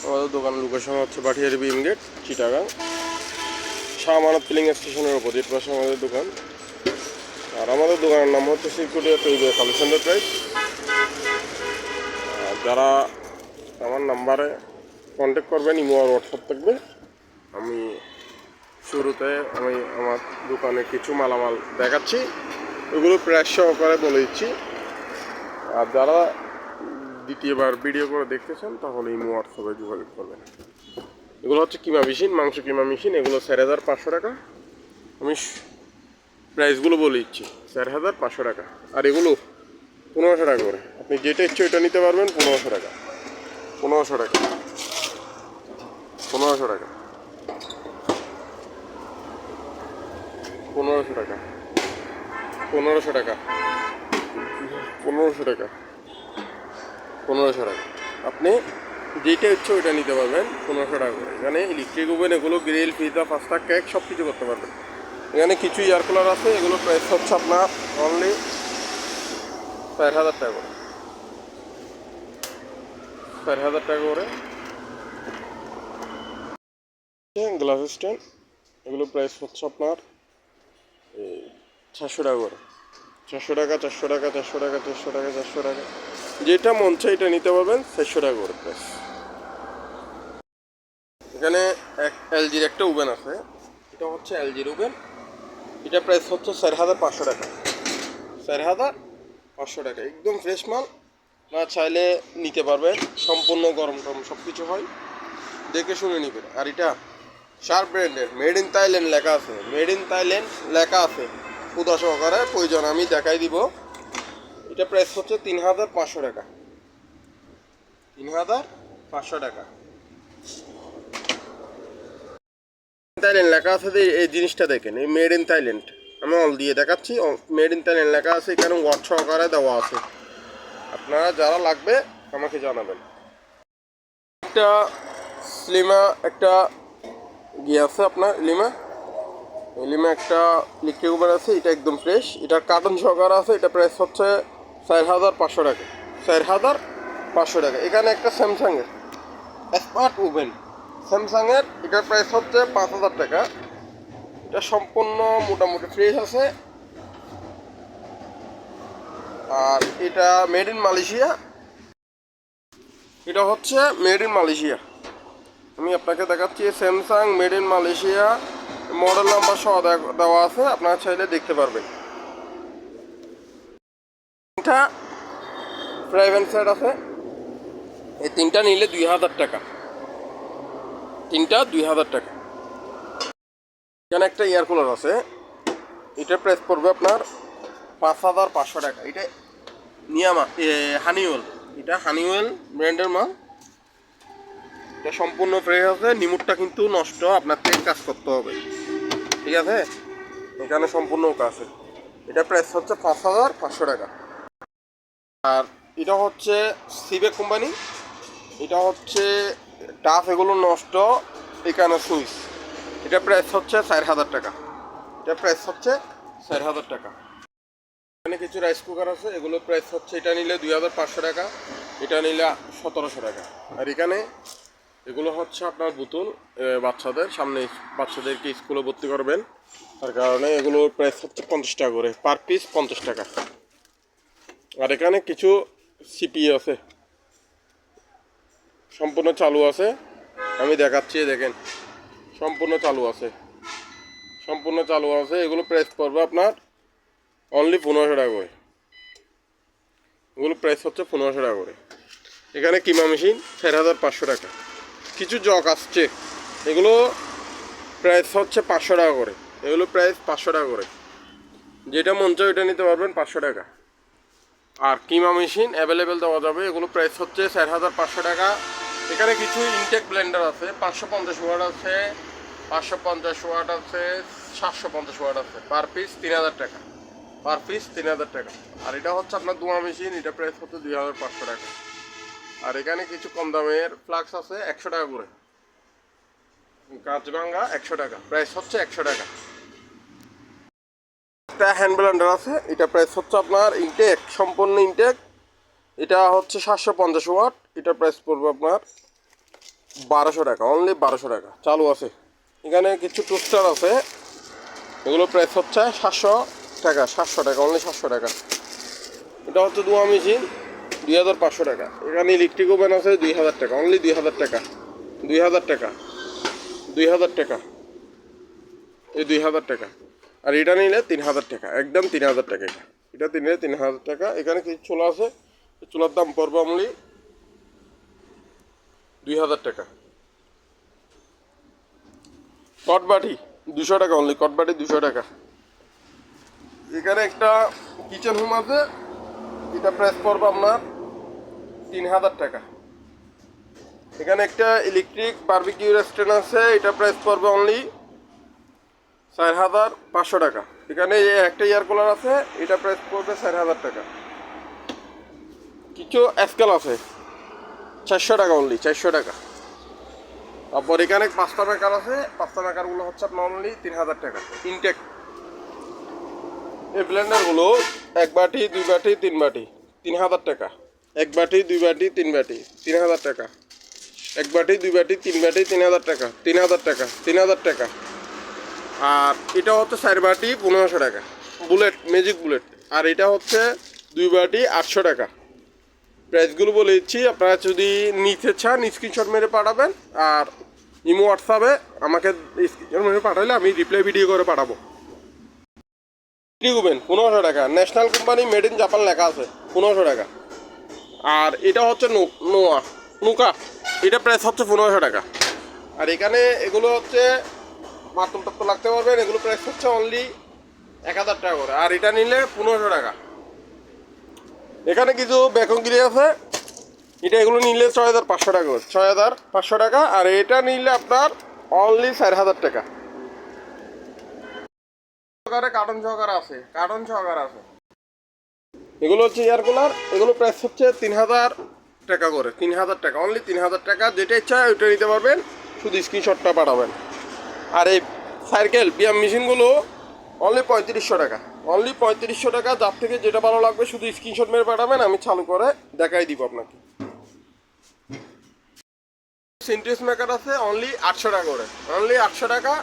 আমাদের দোকানের লোকেশন হচ্ছে ভাটিয়ারি বিম গেট, চিটাগাং, শাহ আমানত ফিলিং স্টেশনের অপোজিট পাশে আমাদের দোকান। আর আমাদের দোকানের নাম হচ্ছে সিকিউরিটি তৈরি কালেকশন প্রাইস। যারা আমার নাম্বারে কন্ট্যাক্ট করবেন, ইমো আর হোয়াটসঅ্যাপ থাকবে। আমি শুরুতে আমার দোকানে কিছু মালামাল দেখাচ্ছি, ওগুলো প্রাইস সহকারে বলে দিচ্ছি। আর যারা দ্বিতীয়বার ভিডিও করে দেখতেছেন তাহলে ইমো হোয়াটসঅ্যাপে যোগাযোগ করবেন। এগুলো হচ্ছে কিমা মেশিন, মাংস কিমা মেশিন। এগুলো 4500 টাকা। আমি প্রাইসগুলো বলে দিচ্ছি, 4500 টাকা। আর এগুলো 1500 টাকা করে। আপনি যেটা ইচ্ছে ওইটা নিতে পারবেন 1500 টাকা। 1500 টাকা, 1500 টাকা, 1500 টাকা, 1500 টাকা, 1500 টাকা, 1500 টাকা। আপনি যেটা ইচ্ছে ওইটা নিতে পারবেন 1500 টাকা করে। এখানে ইলেকট্রিক ওভেন, এগুলো গ্রিল, পিজা, পাস্তা, কেক সব কিছু করতে পারবেন। এখানে কিছু এয়ার কুলার আছে, এগুলো প্রাইস হচ্ছে আপনার অনলি 4000 টাকা করে। 4000 টাকা করে। গ্লাস স্ট্যান্ড, এগুলো প্রাইস হচ্ছে আপনার 400 টাকা করে। 400 টাকা, 400 টাকা, 400 টাকা, 400 টাকা, 400 টাকা, যেটা মন চাই এটা নিতে পারবেন 400 টাকা করে প্রাইস। এখানে এলজির একটা ওভেন আছে, এটা হচ্ছে এলজির ওভেন। এটা প্রাইস হচ্ছে 4500 টাকা। 4500 টাকা, একদম ফ্রেশ মাল। না চাইলে নিতে পারবেন, সম্পূর্ণ গরম টরম সব কিছু হয়, দেখে শুনে নেবেন। আর এটা শার্প ব্র্যান্ডের, মেড ইন থাইল্যান্ড লেখা আছে, মেড ইন থাইল্যান্ড লেখা আছে ক্ষুদা সহকারে। প্রয়োজন আমি দেখাই দিব। এটা প্রাইস হচ্ছে 3500 টাকা। 3500 টাকা। থাইল্যান্ড লেখা আছে, এই জিনিসটা দেখেন, এই মেড ইন থাইল্যান্ড। আমি অল দিয়ে দেখাচ্ছি, মেড ইন থাইল্যান্ড লেখা আছে, এখানে ওয়াট সহকারে দেওয়া আছে। আপনারা যারা লাগবে আমাকে জানাবেন। একটা লিমা একটা আছে আপনার লিমা একটা ইলেকট্রিক ওভেন আছে, এটা একদম ফ্রেশ। এটার কার্টন সহকারে আছে, এটা প্রাইস হচ্ছে 4500 টাকা। 4500 টাকা। এখানে একটা স্যামসাংয়ের স্মার্ট ওভেন, স্যামসাংয়ের, এটার প্রাইস হচ্ছে 5000 টাকা। এটা সম্পূর্ণ মোটামুটি ফ্রেশ আছে। আর এটা মেড ইন মালয়েশিয়া। এটা হচ্ছে মেড ইন মালয়েশিয়া। আমি আপনাকে দেখাচ্ছি Samsung made in Malaysia, model number সহ দেওয়া আছে, আপনারা চাইলে দেখতে পারবেন। এটা ফ্রাই প্যান সেট আছে, এই তিনটা নিলে 2000 টাকা। তিনটা 2000 টাকা। এখানে একটা এয়ার কুলার আছে, এটার প্রাইস পড়বে আপনার 5500 টাকা। এটা নিয়ামা হানিওয়েল, এটা হানিওয়েল ব্র্যান্ডের মাল। এটা সম্পূর্ণ ফ্রেশ আছে, নিমুটটা কিন্তু নষ্ট, আপনার থেকে কাজ করতে হবে, ঠিক আছে? এখানে সম্পূর্ণ ওটা আছে। এটা প্রাইস হচ্ছে 5500 টাকা। আর এটা হচ্ছে সিবেক কোম্পানি, এটা হচ্ছে টাফ, এগুলো নষ্ট, এখানে সুইচ। এটা প্রাইস হচ্ছে 4000 টাকা। এটা প্রাইস হচ্ছে 4000 টাকা। এখানে কিছু রাইস কুকার আছে, এগুলো প্রাইস হচ্ছে, এটা নিলে 2500 টাকা, এটা নিলে 1700 টাকা। আর এখানে এগুলো হচ্ছে আপনার বোতল, বাচ্চাদের সামনে, বাচ্চাদেরকে স্কুলে ভর্তি করবেন, তার কারণে এগুলোর প্রাইস হচ্ছে 50 টাকা করে, পার পিস 50 টাকা। আর এখানে কিছু সিপি আছে, সম্পূর্ণ চালু আছে, আমি দেখাচ্ছি, দেখেন সম্পূর্ণ চালু আছে, সম্পূর্ণ চালু আছে। এগুলো প্রাইস পড়বে আপনার অনলি 1500 টাকা করে। এগুলো প্রাইস হচ্ছে 1500 টাকা করে। এখানে কিমা মেশিন 4500 টাকা। কিছু জগ আসছে, এগুলো প্রাইস হচ্ছে 500 টাকা করে। এগুলো প্রাইস 500 টাকা করে, যেটা মন চায় ওইটা নিতে পারবেন 500 টাকা। আর কিমা মেশিন অ্যাভেলেবেল দেওয়া যাবে, এগুলো প্রাইস হচ্ছে 4500 টাকা। এখানে কিছু ইনটেক ব্লেন্ডার আছে, 550 ওয়াট আছে, 550 ওয়াট আছে, 750 ওয়াট আছে, পার পিস 3000 টাকা। পার পিস 3000 টাকা। আর এটা হচ্ছে আপনার ধোঁয়া মেশিন, এটা প্রাইস হচ্ছে 2500 টাকা। আর এখানে কিছু কম দামের ফ্লাক্স আছে 100 টাকা করে, কাঁচ ভাঙ্গা 100 টাকা, প্রাইস হচ্ছে 100 টাকা। একটা হ্যান্ড ব্লেন্ডার আছে, এটা প্রাইস হচ্ছে আপনার ইনটেক, সম্পূর্ণ ইনটেক, এটা হচ্ছে 750 ওয়াট, এটার প্রাইস পড়বে আপনার 1200 টাকা, অনলি 1200 টাকা। চালু আছে। এখানে কিছু টোস্টার আছে, এগুলো প্রাইস হচ্ছে 700 টাকা, 700 টাকা, অনলি 700 টাকা। এটা হচ্ছে ধোয়া মেশিন, 2500 টাকা। এখানে ইলেকট্রিক ওভেন আছে 2000 টাকা, অনলি 2000 টাকা, 2000 টাকা, 2000 টাকা, এই 2000 টাকা। আর এটা নিলে 3000 টাকা, একদম 3000 টাকা। এটা নিলে 3000 টাকা। এখানে কিছু চুলা আছে, চুলার দাম পড়বে অনলি 2000 টাকা। কটবাটি 200 টাকা, অনলি কটবাটি 200 টাকা। এখানে একটা কিচেন হোম আছে, এটা প্রাইস পড়বে আপনার 3000 টাকা। এখানে একটা ইলেকট্রিক বারবিকিউ রেস্টুরেন্ট আছে, এটা প্রাইস পড়বে অনলি 4500 টাকা। এখানে একটা এয়ার কুলার আছে, এটা প্রাইস পড়বে 4000 টাকা। কিছু স্কেল আছে 400 টাকা, অনলি 400 টাকা। তারপর এখানে 5টা মেকার আছে, 5টা মেকারগুলো হচ্ছে আপনার অনলি 3000 টাকা। ইনটেক এই ব্লেন্ডারগুলো 1 বাটি 2 বাটি 3 বাটি 3000 টাকা। 1 বাটি 2 বাটি 3 বাটি 3000 টাকা। 1 বাটি 2 বাটি 3 বাটি 3000 টাকা, 3000 টাকা, 3000 টাকা। আর এটা হচ্ছে 4 বাটি 1500 টাকা, বুলেট, ম্যাজিক বুলেট। আর এটা হচ্ছে 2 বাটি 800 টাকা। প্রাইসগুলো বলে দিচ্ছি, আপনারা যদি নিতে চান স্ক্রিনশট মেরে পাঠাবেন। আর ইমো হোয়াটসঅ্যাপে আমাকে স্ক্রিনশট মেরে পাঠালে আমি রিপ্লাই ভিডিও করে পাঠাবো। ইলেকট্রিক ওভেন 1500 টাকা, national company, made in Japan লেখা আছে, 1500 টাকা। আর এটা হচ্ছে নুকা, এটা প্রাইস হচ্ছে 1500 টাকা। আর এখানে এগুলো হচ্ছে মাত্র টাত্র লাগতে পারবেন, এগুলো প্রাইস হচ্ছে অনলি 1000 টাকা করে। আর এটা নিলে 1500 টাকা। এখানে কিছু বেকনগিরি আছে, এটা এগুলো নিলে 6500 টাকা করে, 6500 টাকা। আর এটা নিলে আপনার অনলি 4000 টাকা। কার্টন সহকারে আছে, কার্টন সহকারে আছে। এগুলো হচ্ছে এয়ার কুলার, এগুলো প্রাইস হচ্ছে 3000 টাকা করে, 3000 টাকা, অনলি 3000 টাকা। যেটা ইচ্ছা ওইটা নিতে পারবেন, শুধু স্ক্রিনশটটা পাঠাবেন। আর এই সার্কেল পিএম মেশিনগুলো অনলি 3500 টাকা, অনলি 3500 টাকা। যার থেকে যেটা ভালো লাগবে শুধু স্ক্রিনশট মেরে পাঠাবেন, আমি চালু করে দেখাই দিব আপনাকে। সিনটেক্স মেকার আছে অনলি 800 টাকা করে, অনলি 800 টাকা।